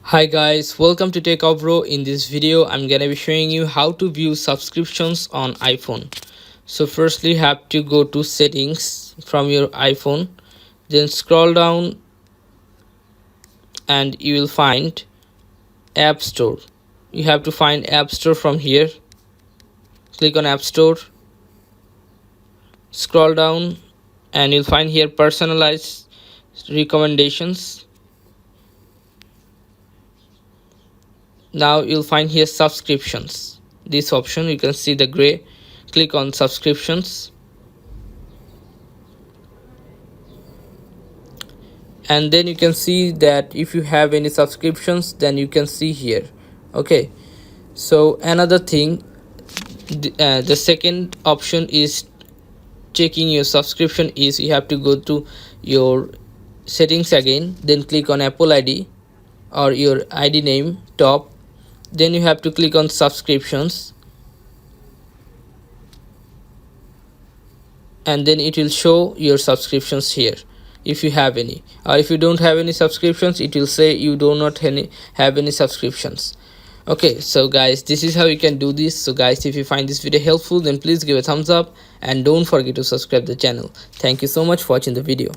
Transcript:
Hi guys, welcome to Techavro. In this video, I'm gonna be showing you how to view subscriptions on iPhone. So firstly, you have to go to settings from your iPhone, then scroll down and you will find App Store. You have to find App Store from here. Click on App Store, scroll down and you'll find here personalized recommendations. Now you'll find here subscriptions. This option, you can see the gray. Click on subscriptions and then you can see that if you have any subscriptions, then you can see here. Okay, so another thing, the second option is checking your subscription is you have to go to your settings again, then click on Apple ID or your ID name top, then you have to click on subscriptions and then it will show your subscriptions here if you have any, or if you don't have any subscriptions it will say you do not have any subscriptions. Okay, so guys, this is how you can do this. So guys, if you find this video helpful, then please give a thumbs up and don't forget to subscribe the channel. Thank you so much for watching the video.